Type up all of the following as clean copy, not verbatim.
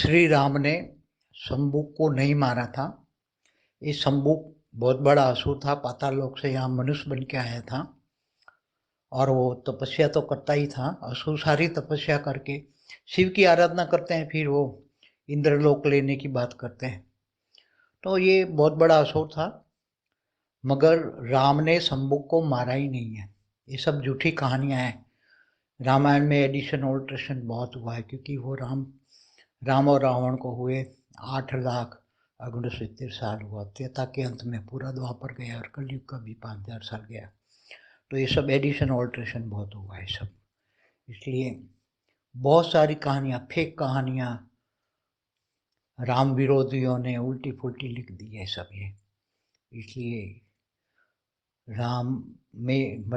श्री राम ने शंबुक को नहीं मारा था। ये शंबुक बहुत बड़ा असुर था, पाताल लोक से यहाँ मनुष्य बन के आया था और वो तपस्या तो करता ही था। असुर सारी तपस्या करके शिव की आराधना करते हैं, फिर वो इंद्रलोक लेने की बात करते हैं। तो ये बहुत बड़ा असुर था, मगर राम ने शंबुक को मारा ही नहीं है। ये सब झूठी कहानियां हैं। रामायण में एडिशन ऑल्ट्रेशन बहुत हुआ है, क्योंकि वो राम और रावण को हुए 8,69,70 साल हुआ। त्रेता के अंत में पूरा द्वापर गया और कलयुग का भी 5,000 साल गया। तो ये सब एडिशन ऑल्ट्रेशन बहुत हुआ है सब, इसलिए बहुत सारी कहानियाँ, फेक कहानियाँ राम विरोधियों ने उल्टी फुल्टी लिख दी है सब ये। इसलिए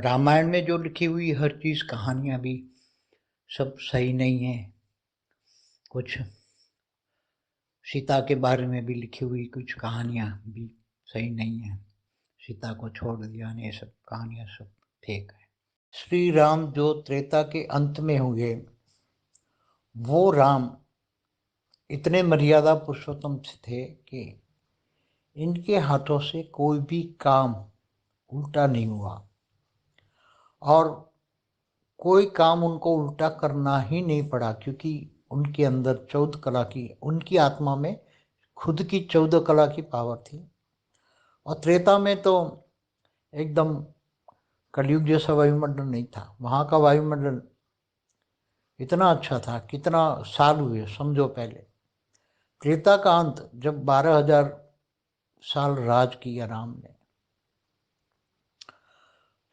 रामायण में जो लिखी हुई हर चीज़ कहानियाँ भी सब सही नहीं है। कुछ सीता के बारे में भी लिखी हुई कुछ कहानियाँ भी सही नहीं है। सीता को छोड़ दिया, ये सब कहानियाँ सब फेक है। श्री राम जो त्रेता के अंत में हुए, वो राम इतने मर्यादा पुरुषोत्तम थे कि इनके हाथों से कोई भी काम उल्टा नहीं हुआ और कोई काम उनको उल्टा करना ही नहीं पड़ा, क्योंकि उनके अंदर 14 कला की, उनकी आत्मा में खुद की 14 कला की पावर थी। और त्रेता में तो एकदम कलयुग जैसा वायुमंडल नहीं था। वहाँ का वायुमंडल इतना अच्छा था, कितना साल हुए समझो। पहले त्रेता का अंत जब 12,000 साल राज किया राम ने,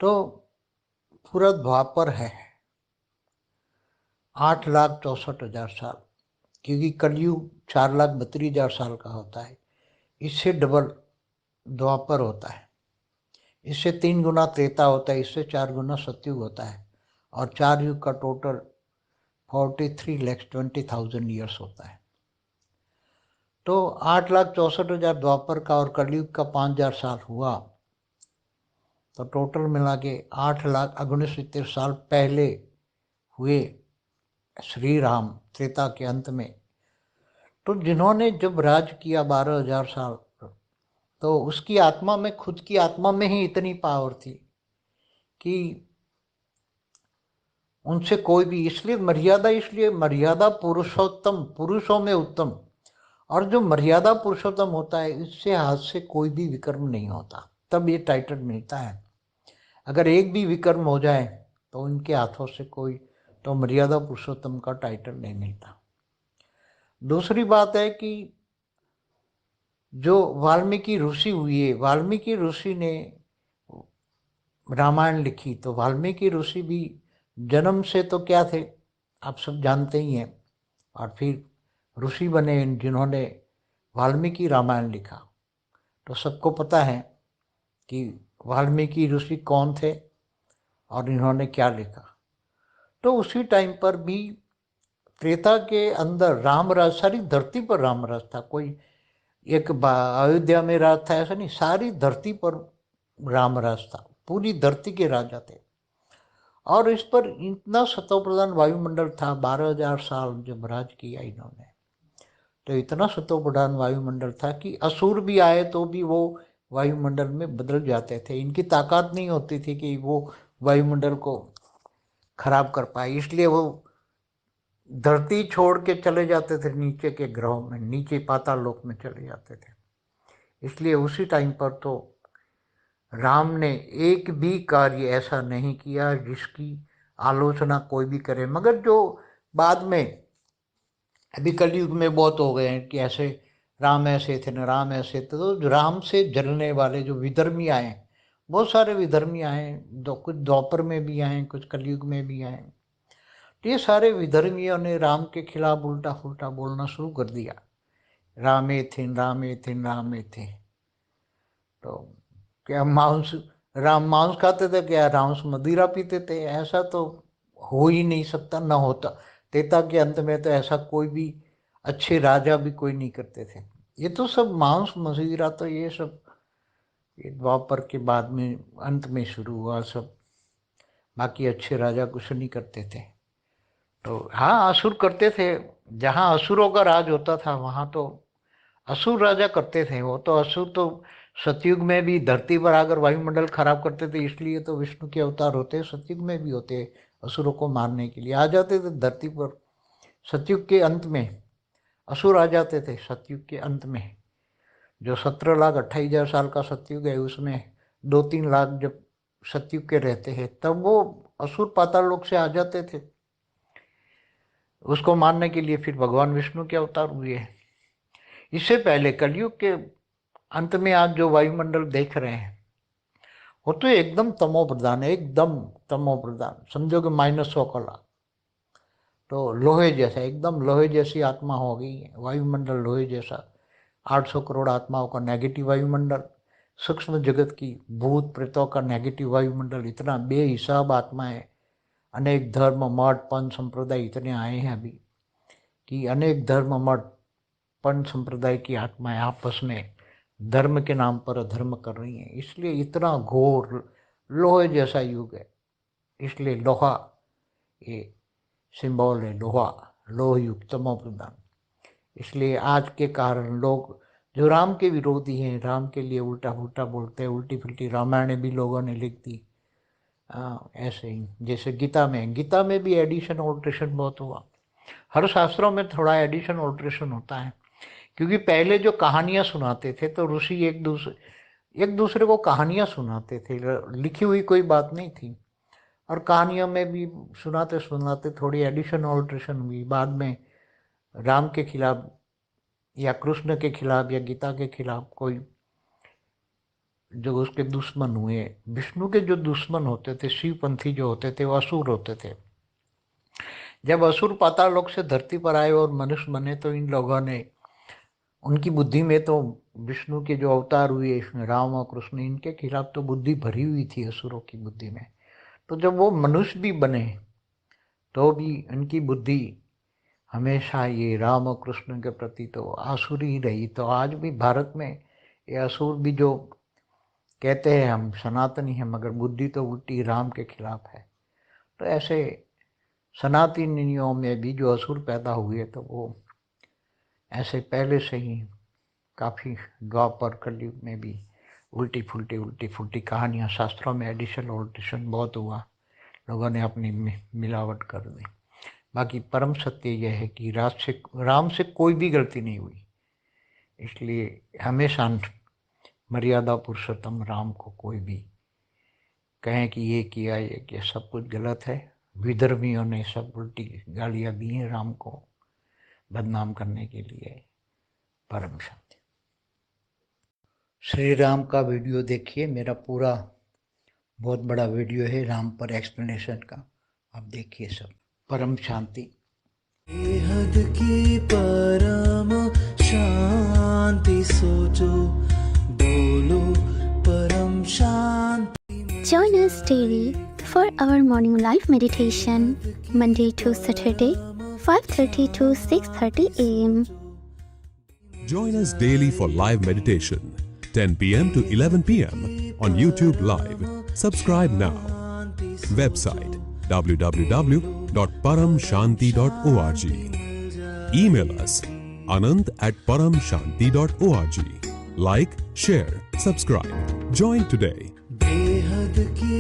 तो पूरा द्वापर है 8,64,000 साल, क्योंकि कलयुग 4,32,000 साल का होता है। इससे डबल द्वापर होता है, इससे 3 गुना त्रेता होता है, इससे 4 गुना सतयुग होता है, और 4 युग का टोटल 43,20,000 ईयर्स होता है। तो 8,64,000 द्वापर का और कलयुग का 5,000 साल हुआ, तो टोटल मिला के 8,69,70 साल पहले हुए श्री राम त्रेता के अंत में। तो जिन्होंने जब राज किया 12,000 साल, तो उसकी आत्मा में, खुद की आत्मा में ही इतनी पावर थी कि उनसे कोई भी, इसलिए मर्यादा पुरुषोत्तम, पुरुषों में उत्तम। और जो मर्यादा पुरुषोत्तम होता है, इससे हाथ से कोई भी विकर्म नहीं होता, तब ये टाइटल मिलता है। अगर एक भी विकर्म हो जाए तो उनके हाथों से कोई, तो मर्यादा पुरुषोत्तम का टाइटल नहीं मिलता। दूसरी बात है कि जो वाल्मीकि ऋषि हुए, वाल्मीकि ऋषि ने रामायण लिखी, तो वाल्मीकि ऋषि भी जन्म से तो क्या थे, आप सब जानते ही हैं। और फिर ऋषि बने जिन्होंने वाल्मीकि रामायण लिखा। तो सबको पता है कि वाल्मीकि ऋषि कौन थे और इन्होंने क्या लिखा। तो उसी टाइम पर भी त्रेता के अंदर राम राज, सारी धरती पर राम राज था। कोई एक अयोध्या में राज था ऐसा नहीं, सारी धरती पर राम राज था, पूरी धरती के राजा थे। और इस पर इतना सतो प्रधान वायुमंडल था, 12,000 साल जब राज किया इन्होंने, तो इतना सतो प्रधान वायुमंडल था कि असुर भी आए तो भी वो वायुमंडल में बदल जाते थे। इनकी ताकत नहीं होती थी कि वो वायुमंडल को खराब कर पाए, इसलिए वो धरती छोड़ के चले जाते थे नीचे के ग्रहों में, नीचे पाताल लोक में चले जाते थे। इसलिए उसी टाइम पर तो राम ने एक भी कार्य ऐसा नहीं किया जिसकी आलोचना कोई भी करे। मगर जो बाद में अभी कलयुग में बहुत हो गए हैं कि ऐसे राम ऐसे थे न राम ऐसे थे, तो राम से जलने वाले जो विधर्मी आए, बहुत सारे विधर्मी आए, कुछ द्वापर में भी आए, कुछ कलयुग में भी आए। तो ये सारे विधर्मियों ने राम के खिलाफ उल्टा फुल्टा बोलना शुरू कर दिया। रामे थे रामे थे रामे थे। तो क्या राम मांस खाते थे क्या, राम मदिरा पीते थे? ऐसा तो हो ही नहीं सकता, ना होता। त्रेता के अंत में तो ऐसा कोई भी अच्छे राजा भी कोई नहीं करते थे। ये तो सब मांस मदिरा, तो ये सब द्वापर के बाद में अंत में शुरू हुआ सब। बाकी अच्छे राजा कुछ नहीं करते थे। तो हाँ, असुर करते थे, जहाँ असुरों का राज होता था वहां तो असुर राजा करते थे। वो तो असुर तो सतयुग में भी धरती पर आकर वायुमंडल खराब करते थे, इसलिए तो विष्णु के अवतार होते, सतयुग में भी होते, असुरों को मारने के लिए आ जाते थे धरती पर। सतयुग के अंत में असुर आ जाते थे, सतयुग के अंत में। जो 17,28,000 साल का सतयुग है, उसमें 2-3 लाख जब सतयुग के रहते हैं, तब वो असुर पाताल लोक से आ जाते थे। उसको मारने के लिए फिर भगवान विष्णु के अवतार हुए हैं। इससे पहले कलयुग के अंत में आज जो वायुमंडल देख रहे हैं वो तो एकदम तमो प्रधान है, एकदम तमो प्रधान, समझो कि -100 कला। तो लोहे जैसा, एकदम लोहे जैसी आत्मा हो गई है वायुमंडल, लोहे जैसा। 800 करोड़ आत्माओं का नेगेटिव वायुमंडल, सूक्ष्म जगत की भूत प्रेतों का नेगेटिव वायुमंडल, इतना बेहिसाब आत्माएं। अनेक धर्म मठ पंच संप्रदाय इतने आए हैं अभी कि अनेक धर्म मठ पंच संप्रदाय की आत्माएं आपस में धर्म के नाम पर अधर्म कर रही हैं। इसलिए इतना घोर लोहे जैसा युग है। इसलिए लोहा ये सिंबल है, लोहा, लोह युग, तमो प्रधान। इसलिए आज के कारण लोग जो राम के विरोधी हैं, राम के लिए उल्टा पुल्टा बोलते हैं, उल्टी पुल्टी रामायण भी लोगों ने लिख दी। ऐसे ही जैसे गीता में भी एडिशन ऑल्ट्रेशन बहुत हुआ। हर शास्त्रों में थोड़ा एडिशन ऑल्ट्रेशन होता है, क्योंकि पहले जो कहानियां सुनाते थे तो ऋषि एक दूसरे को कहानियां सुनाते थे, लिखी हुई कोई बात नहीं थी। और कहानियों में भी सुनाते सुनाते थोड़ी एडिशन ऑल्ट्रेशन हुई। बाद में राम के खिलाफ या कृष्ण के खिलाफ या गीता के खिलाफ कोई जो उसके दुश्मन हुए, विष्णु के जो दुश्मन होते थे, शिवपंथी जो होते थे, वो असुर होते थे। जब असुर पाताल लोक से धरती पर आए और मनुष्य बने तो इन लोगों ने, उनकी बुद्धि में तो विष्णु के जो अवतार हुए इसमें राम और कृष्ण, इनके खिलाफ तो बुद्धि भरी हुई थी असुरों की बुद्धि में। तो जब वो मनुष्य भी बने तो भी इनकी बुद्धि हमेशा ये राम और कृष्ण के प्रति तो आसुरी ही रही। तो आज भी भारत में ये असुर भी जो कहते हैं हम सनातनी हैं, मगर बुद्धि तो उल्टी राम के खिलाफ है। तो ऐसे सनातनियों में भी जो असुर पैदा हुए तो वो ऐसे पहले से ही काफ़ी द्वापर कलयुग में भी उल्टी फुल्टी कहानियाँ, शास्त्रों में एडिशन ऑल्ट्रेशन बहुत हुआ, लोगों ने अपनी मिलावट कर दी। बाकी परम सत्य यह है कि राम से कोई भी गलती नहीं हुई। इसलिए हमेशा मर्यादा पुरुषोत्तम राम को कोई भी कहें कि ये किया, सब कुछ गलत है। विधर्मियों ने सब उल्टी गालियाँ दी हैं राम को बदनाम करने के लिए। परम शांति। श्री राम का वीडियो देखिए, मेरा पूरा बहुत बड़ा वीडियो है राम पर एक्सप्लेनेशन का, आप देखिए सब। परम शांति। बेहद की परम शांति सोचो, बोलो परम शांति। Join us daily for our morning live meditation, Monday to Saturday, 5:30 to 6:30 a.m. Join us daily for live meditation, 10 p.m. to 11 p.m. on YouTube Live. Subscribe now. Website www.paramshanti.org. Email us anant@paramshanti.org. Like, share, subscribe. Join today. बेहद की